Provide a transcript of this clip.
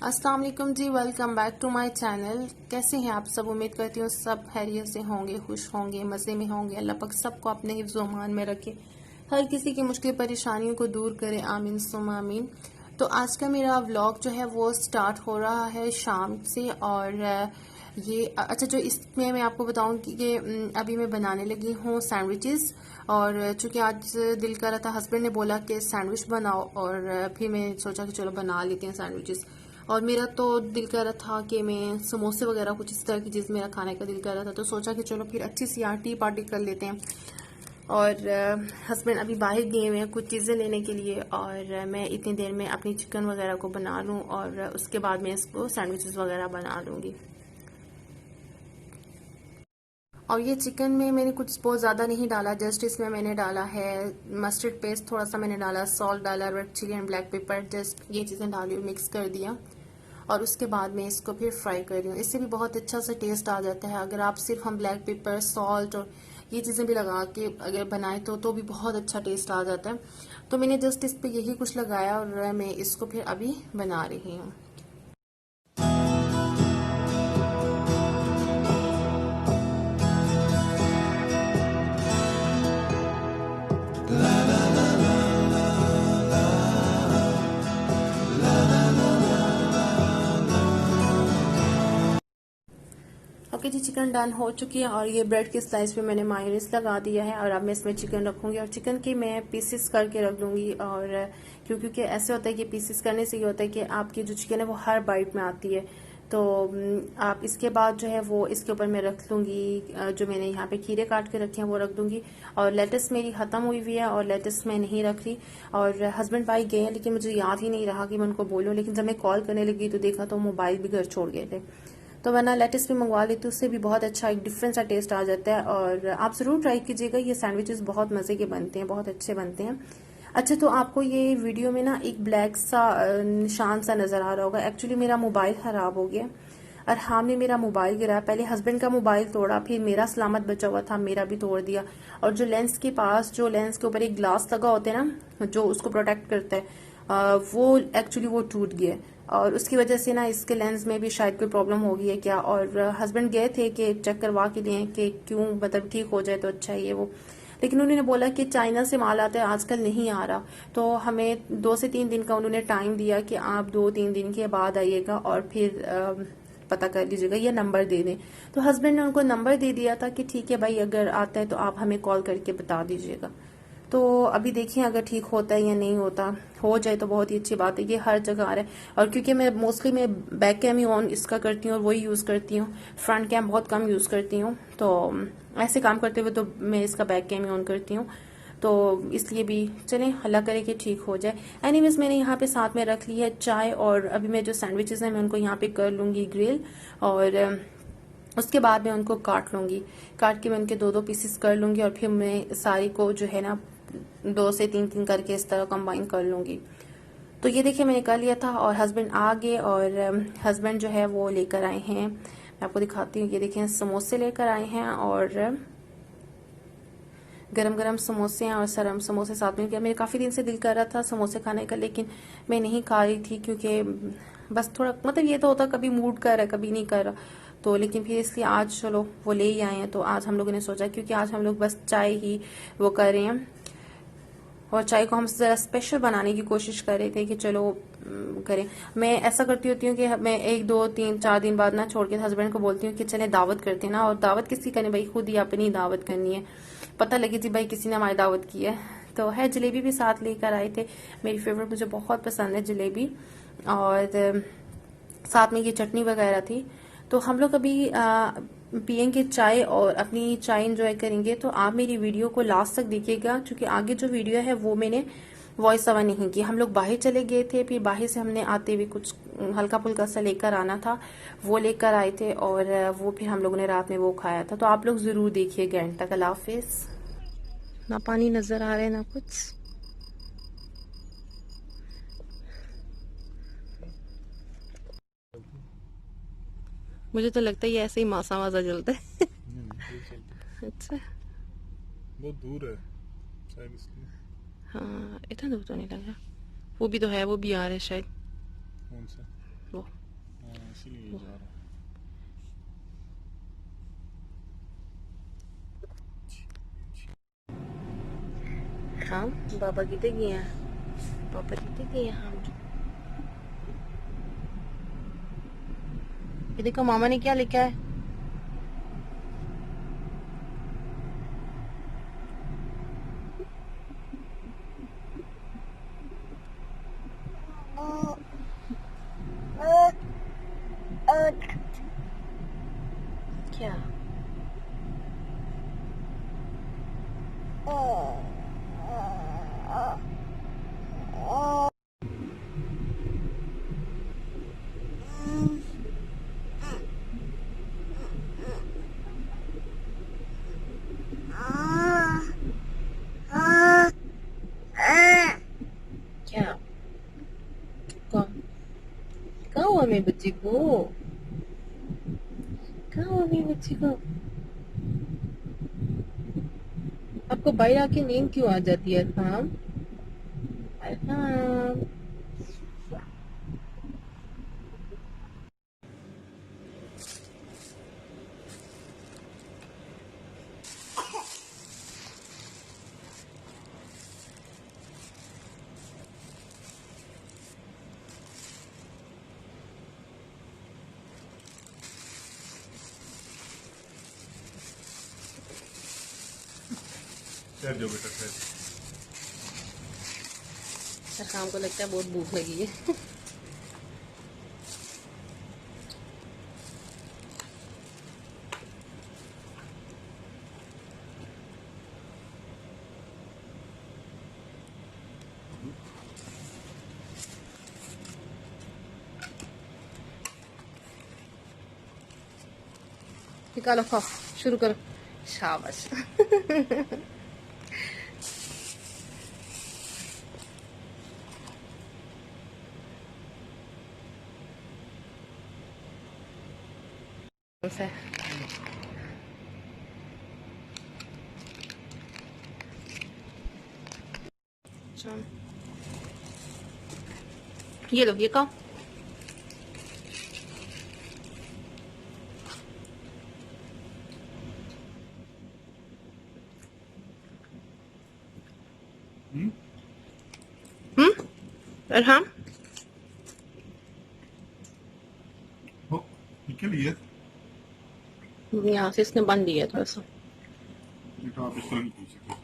अस्सलाम वालेकुम जी, welcome back to my channel. कैसे हैं आप सब? उम्मीद करती हूँ सब खैरियत से होंगे, खुश होंगे, मज़े में होंगे। अल्लाह पाक सबको अपने हिफ्ज़ व अमान में रखे, हर किसी की मुश्किल परेशानियों को दूर करे, आमीन सुम्मा आमीन। तो आज का मेरा व्लॉग जो है वो स्टार्ट हो रहा है शाम से। और ये अच्छा, जो इसमें मैं आपको बताऊं कि अभी मैं बनाने लगी हूँ सैंडविचेस। और चूंकि आज दिल कर रहा था, हस्बैंड ने बोला कि सैंडविच बनाओ, और फिर मैं सोचा कि चलो बना लेते हैं सैंडविचेस। और मेरा तो दिल कर रहा था कि मैं समोसे वगैरह कुछ इस तरह की चीज़ मेरा खाने का दिल कर रहा था, तो सोचा कि चलो फिर अच्छी सी टी पार्टी कर लेते हैं। और हस्बैंड अभी बाहर गए हुए हैं कुछ चीज़ें लेने के लिए, और मैं इतनी देर में अपनी चिकन वगैरह को बना लूँ और उसके बाद मैं इसको सैंडविचेस वगैरह बना लूँगी। और ये चिकन में मैंने कुछ बहुत ज़्यादा नहीं डाला, जस्ट इसमें मैंने डाला है मस्टर्ड पेस्ट, थोड़ा सा मैंने डाला, सॉल्ट डाला, red chilli and black pepper, just ये चीज़ें डाली और मिक्स कर दिया। और उसके बाद मैं इसको फिर फ्राई कर रही हूँ। इससे भी बहुत अच्छा सा टेस्ट आ जाता है। अगर आप सिर्फ हम ब्लैक पेपर, सॉल्ट और ये चीज़ें भी लगा के अगर बनाएं तो भी बहुत अच्छा टेस्ट आ जाता है। तो मैंने जस्ट इस पर यही कुछ लगाया और मैं इसको फिर अभी बना रही हूँ। ओके जी, चिकन डन हो चुकी है और ये ब्रेड के स्लाइस पे मैंने मायोनीज लगा दिया है। और अब मैं इसमें चिकन रखूंगी और चिकन की मैं पीसेस करके रख दूंगी। और क्योंकि ऐसे होता है कि पीसेस करने से ये होता है कि आपकी जो चिकन है वो हर बाइट में आती है। तो आप इसके बाद जो है वो इसके ऊपर मैं रख लूँगी, जो मैंने यहाँ पे खीरे काट के रखे हैं वो रख दूंगी। और लेटस मेरी ख़त्म हुई हुई है और लेटस मैं नहीं रख रही। और हस्बैंड भाई गए हैं, लेकिन मुझे याद ही नहीं रहा कि मैं उनको बोलूँ, लेकिन जब मैं कॉल करने लगी तो देखा तो मोबाइल भी घर छोड़ गए थे। तो वरना लेटस भी मंगवा लेती, उससे भी बहुत अच्छा एक डिफरेंट सा टेस्ट आ जाता है। और आप ज़रूर ट्राई कीजिएगा, ये सैंडविचेस बहुत मज़े के बनते हैं, बहुत अच्छे बनते हैं। अच्छा, तो आपको ये वीडियो में ना एक ब्लैक सा निशान सा नज़र आ रहा होगा। एक्चुअली मेरा मोबाइल ख़राब हो गया और हाँ, ने मेरा मोबाइल गिराया। पहले हस्बैंड का मोबाइल तोड़ा, फिर मेरा सलामत बचा हुआ था, मेरा भी तोड़ दिया। और जो लेंस के पास, जो लेंस के ऊपर एक ग्लास लगा होता है ना, जो उसको प्रोटेक्ट करता है, वो एक्चुअली वो टूट गया। और उसकी वजह से ना इसके लेंस में भी शायद कोई प्रॉब्लम हो गई है क्या। और हस्बैंड गए थे कि चेक करवा के लिए कि क्यों, मतलब ठीक हो जाए तो अच्छा है ये वो। लेकिन उन्होंने बोला कि चाइना से माल आता है, आजकल नहीं आ रहा। तो हमें 2 से 3 दिन का उन्होंने टाइम दिया कि आप 2-3 दिन के बाद आइएगा और फिर पता कर लीजिएगा या नंबर दे दें। तो हस्बैंड ने उनको नंबर दे दिया था कि ठीक है भाई, अगर आता है तो आप हमें कॉल करके बता दीजिएगा। तो अभी देखिए अगर ठीक होता है या नहीं होता। हो जाए तो बहुत ही अच्छी बात है, ये हर जगह आ रहा है। और क्योंकि मैं मोस्टली मैं बैक कैम ही ऑन इसका करती हूँ और वही यूज़ करती हूँ, फ्रंट कैम बहुत कम यूज़ करती हूँ। तो ऐसे काम करते हुए तो मैं इसका बैक कैम ही ऑन करती हूँ। तो इसलिए भी चलें, अल्लाह करे कि ठीक हो जाए। एनीवेज, मैंने यहाँ पे साथ में रख ली है चाय, और अभी मैं जो सैंडविचेस हैं मैं उनको यहाँ पे कर लूँगी ग्रिल। और उसके बाद मैं उनको काट लूँगी, काट के मैं उनके 2-2 पीसेस कर लूँगी। और फिर मैं सारी को जो है ना 2 से 3 करके इस तरह कंबाइन कर लूँगी। तो ये देखिए मैंने कर लिया था और हस्बैंड आ गए। और हस्बैंड जो है वो लेकर आए हैं, मैं आपको दिखाती हूँ। ये देखिए समोसे लेकर आए हैं और गरम गरम समोसे हैं और सरम समोसे साथ में किया। मेरे काफ़ी दिन से दिल कर रहा था समोसे खाने का, लेकिन मैं नहीं खा रही थी क्योंकि बस थोड़ा, मतलब ये तो होता कभी मूड कर रहा है कभी नहीं कर रहा। तो लेकिन फिर इसलिए आज चलो वो ले ही आए हैं, तो आज हम लोगों ने सोचा, क्योंकि आज हम लोग बस चाय ही वो कर रहे हैं। और चाय को हम ज़रा स्पेशल बनाने की कोशिश कर रहे थे कि चलो करें। मैं ऐसा करती होती हूँ कि मैं 1-2-3-4 दिन बाद ना छोड़ के हस्बैंड को बोलती हूँ कि चले दावत करते हैं ना। और दावत किसी करनी भाई, खुद ही अपनी दावत करनी है, पता लगे जी भाई किसी ने हमारी दावत की है। तो है, जलेबी भी साथ लेकर आए थे, मेरी फेवरेट, मुझे बहुत पसंद है जलेबी। और साथ में ये चटनी वगैरह थी। तो हम लोग अभी पियेंगे चाय और अपनी चाय इंजॉय करेंगे। तो आप मेरी वीडियो को लास्ट तक देखिएगा, क्योंकि आगे जो वीडियो है वो मैंने वॉइस ओवर नहीं की। हम लोग बाहर चले गए थे, फिर बाहर से हमने आते हुए कुछ हल्का फुल्का सा लेकर आना था, वो लेकर आए थे। और वो फिर हम लोगों ने रात में वो खाया था। तो आप लोग जरूर देखिएगा एंड तक। अल्लाह हाफिज। ना पानी नजर आ रहा है ना कुछ। मुझे तो लगता है ये ऐसे ही मासा मासा जलता है। अच्छा, बहुत दूर है शायद इसलिए। हाँ इतना दूर तो नहीं लग रहा। वो भी तो है, वो भी आ रहा है शायद। कौन सा? वो हाँ, इसीलिए जा रहा हूँ। हाँ बाबा कितने गए हैं, पापा कितने गए हैं। हाँ ये देखो मामा ने क्या लिखा है। क्या क्या कौन कहाँ हुआ मेरे बच्चे को, कहाँ हुआ मेरे बच्चे को। आपको बाहर आके नींद क्यों आ जाती है अरफाम, अरफाम। ठहर जाओ बेटा, ठहर। अरफाम को लगता है बहुत भूख लगी है। निकालो खाओ, शुरू करो, शाबाश। है ये लो, ये खाओ। हम्म? अरहम हो, ये क्या लिया? यहाँ से इसने बंद दिया थोड़ा सा। बेटा आप इस तरह नहीं पूछ सकते।